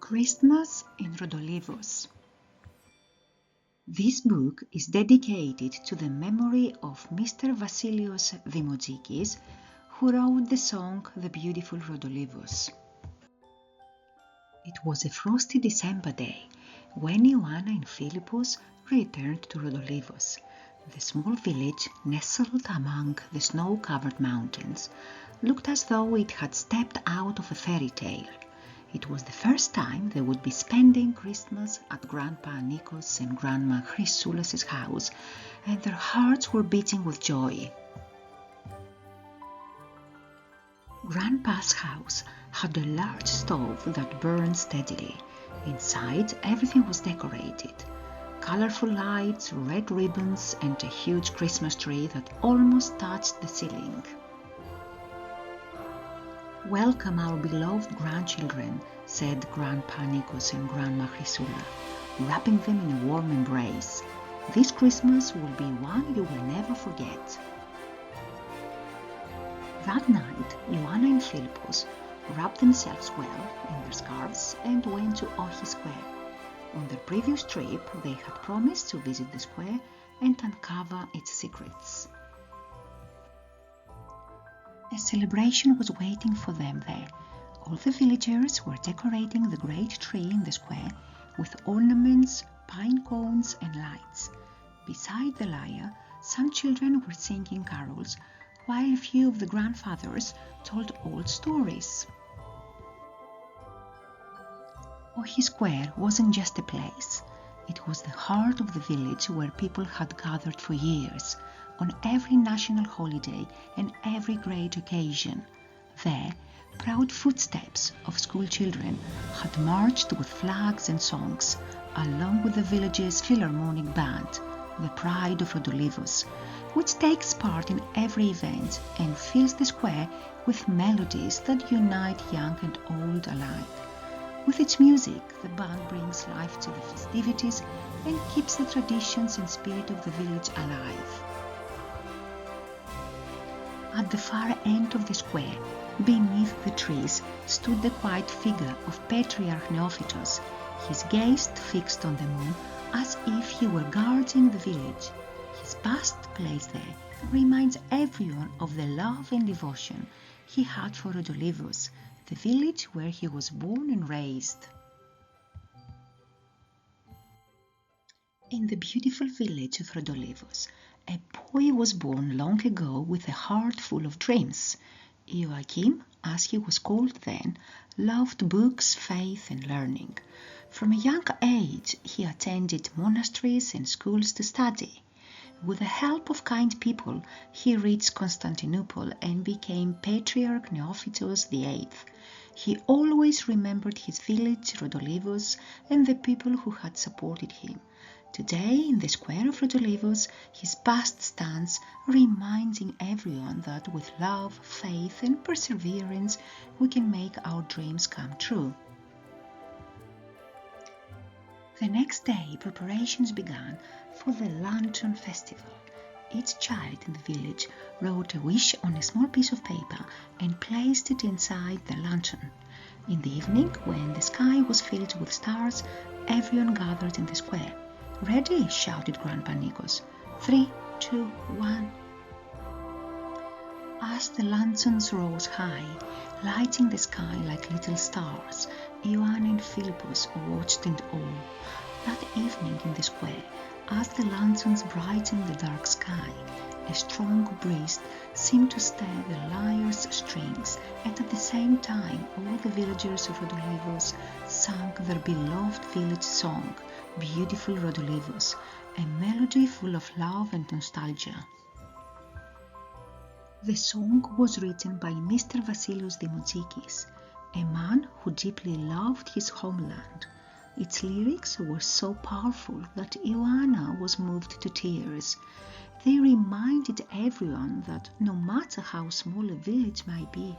Christmas in Rodolivos. This book is dedicated to the memory of Mr. Vasileios Dimotzikis, who wrote the song The Beautiful Rodolivos. It was a frosty December day when Ioanna and Philippos returned to Rodolivos. The small village, nestled among the snow-covered mountains, looked as though it had stepped out of a fairy tale. It was the first time they would be spending Christmas at Grandpa Nikos and Grandma Chrysoulas' house, and their hearts were beating with joy. Grandpa's house had a large stove that burned steadily. Inside, everything was decorated. Colorful lights, red ribbons, and a huge Christmas tree that almost touched the ceiling. "Welcome our beloved grandchildren," said Grandpa Nikos and Grandma Chrysoula, wrapping them in a warm embrace. "This Christmas will be one you will never forget." That night, Ioanna and Philippos wrapped themselves well in their scarves and went to Ohi Square. On their previous trip, they had promised to visit the square and uncover its secrets. A celebration was waiting for them there. All the villagers were decorating the great tree in the square with ornaments, pine cones and lights. Beside the lyre, some children were singing carols, while a few of the grandfathers told old stories. Ohi Square wasn't just a place. It was the heart of the village where people had gathered for years, on every national holiday and every great occasion. There, proud footsteps of school children had marched with flags and songs, along with the village's philharmonic band, the pride of Rodolivos, which takes part in every event and fills the square with melodies that unite young and old alike. With its music, the band brings life to the festivities and keeps the traditions and spirit of the village alive. At the far end of the square, beneath the trees, stood the quiet figure of Patriarch Neophytos, his gaze fixed on the moon as if he were guarding the village. His bust placed there reminds everyone of the love and devotion he had for Rodolivos, the village where he was born and raised. In the beautiful village of Rodolivos, a boy was born long ago with a heart full of dreams. Joachim, as he was called then, loved books, faith and learning. From a young age, he attended monasteries and schools to study. With the help of kind people, he reached Constantinople and became Patriarch Neophytos VIII. He always remembered his village, Rodolivos, and the people who had supported him. Today, in the square of Rodolivos, his bust stands, reminding everyone that with love, faith and perseverance, we can make our dreams come true. The next day, preparations began for the Lantern Festival. Each child in the village wrote a wish on a small piece of paper and placed it inside the lantern. In the evening, when the sky was filled with stars, everyone gathered in the square. "Ready!" shouted Grandpa Nikos. 3, 2, 1. As the lanterns rose high, lighting the sky like little stars, Ioanna and Philippos watched in awe. That evening in the square, as the lanterns brightened the dark sky, a strong breeze seemed to stir the lyre's strings, and at the same time all the villagers of Rodolivos sang their beloved village song, Beautiful Rodolivos, a melody full of love and nostalgia. The song was written by Mr. Vasileios Dimotzikis, a man who deeply loved his homeland. Its lyrics were so powerful that Ioanna was moved to tears. They reminded everyone that no matter how small a village might be,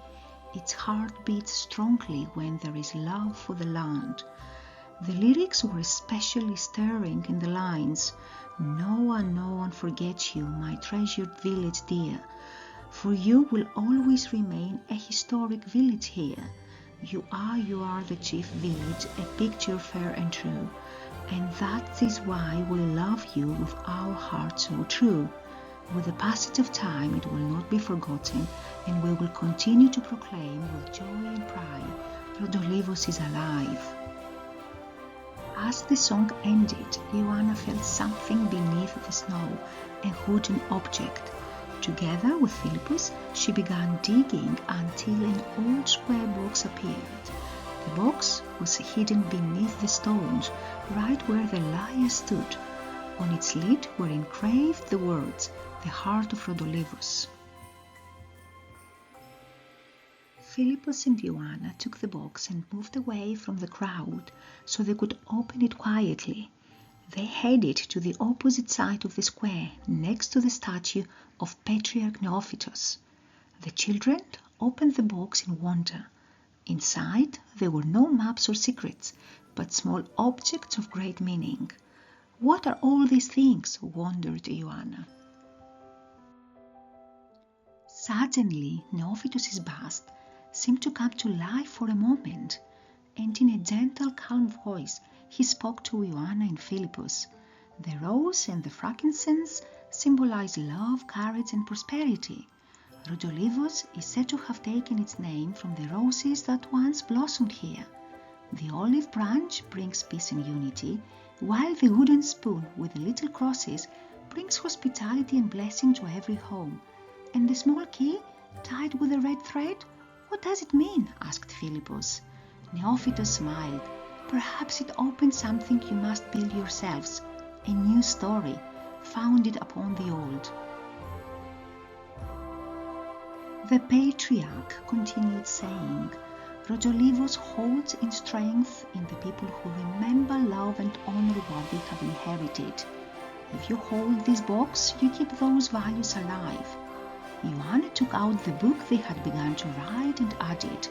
its heart beats strongly when there is love for the land. The lyrics were especially stirring in the lines, no one forgets you, my treasured village dear, for you will always remain a historic village here. You are the chief village, a picture fair and true, and that is why we love you with our heart so true. With the passage of time it will not be forgotten, and we will continue to proclaim with joy and pride, Rodolivos is alive. As the song ended, Ioanna felt something beneath the snow, a wooden object. Together with Philippos, she began digging until an old square box appeared. The box was hidden beneath the stones, right where the lyre stood. On its lid were engraved the words, "The Heart of Rodolivos." Philippos and Ioanna took the box and moved away from the crowd so they could open it quietly. They headed to the opposite side of the square, next to the statue of Patriarch Neophytos. The children opened the box in wonder. Inside there were no maps or secrets, but small objects of great meaning. "What are all these things?" wondered Ioanna. Suddenly, Neophytos' bust seemed to come to life for a moment, and in a gentle, calm voice he spoke to Ioanna and Philippos. The rose and the frankincense symbolize love, courage, and prosperity. Rodolivos is said to have taken its name from the roses that once blossomed here. The olive branch brings peace and unity, while the wooden spoon with the little crosses brings hospitality and blessing to every home. And the small key, tied with a red thread, what does it mean? Asked Philippos. Neophytos smiled. Perhaps it opens something you must build yourselves, a new story, founded upon the old. The patriarch continued saying, Rodolivos holds in strength in the people who remember, love and honor what they have inherited. If you hold this box, you keep those values alive. Ioanna took out the book they had begun to write and added,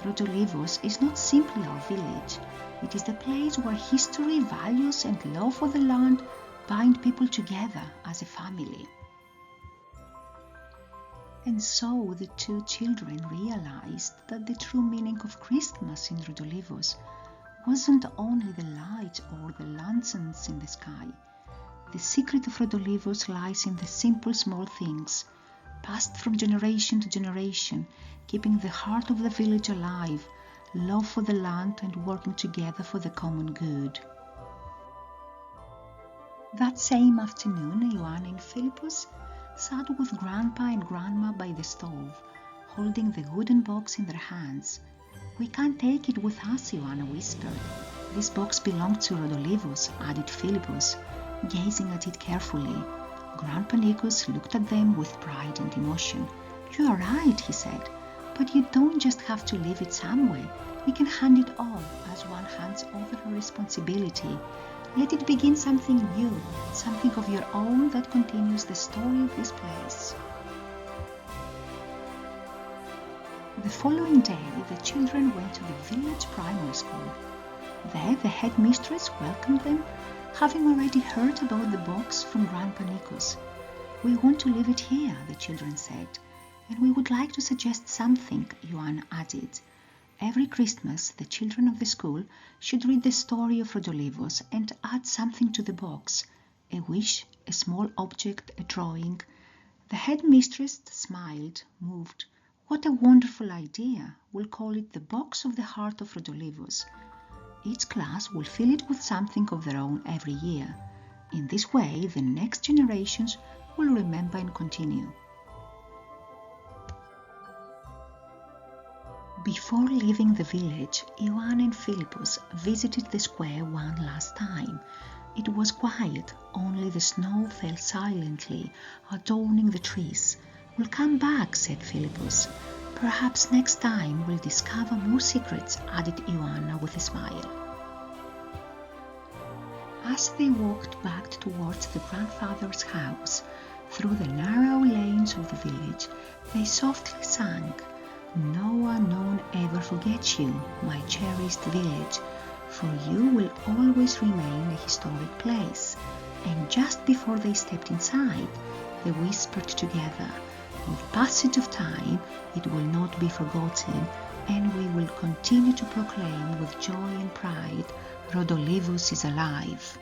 Rodolivos is not simply our village. It is the place where history, values and love for the land bind people together as a family. And so the two children realized that the true meaning of Christmas in Rodolivos wasn't only the lights or the lanterns in the sky. The secret of Rodolivos lies in the simple small things, passed from generation to generation, keeping the heart of the village alive, love for the land and working together for the common good. That same afternoon, Ioanna and Philippos sat with Grandpa and Grandma by the stove, holding the wooden box in their hands. We can't take it with us, Ioanna whispered. This box belonged to Rodolivos, added Philippos, gazing at it carefully. Grandpa Nikos looked at them with pride and emotion. You are right, he said, but you don't just have to leave it somewhere. You can hand it on as one hands over a responsibility. Let it begin something new, something of your own that continues the story of this place. The following day, the children went to the village primary school. There, the headmistress welcomed them, having already heard about the box from Grandpa Nikos. We want to leave it here, the children said, and we would like to suggest something, Ioanna added. Every Christmas, the children of the school should read the story of Rodolivos and add something to the box, a wish, a small object, a drawing. The headmistress smiled, moved. What a wonderful idea! We'll call it the Box of the Heart of Rodolivos. Each class will fill it with something of their own every year. In this way, the next generations will remember and continue. Before leaving the village, Ioanna and Philippos visited the square one last time. It was quiet, only the snow fell silently, adorning the trees. We'll come back, said Philippos. Perhaps next time we'll discover more secrets, added Ioanna with a smile. As they walked back towards the grandfather's house, through the narrow lanes of the village, they softly sang, No one known ever forgets you, my cherished village, for you will always remain a historic place. And just before they stepped inside, they whispered together, With the passage of time, it will not be forgotten, and we will continue to proclaim with joy and pride, Rodolivos is alive.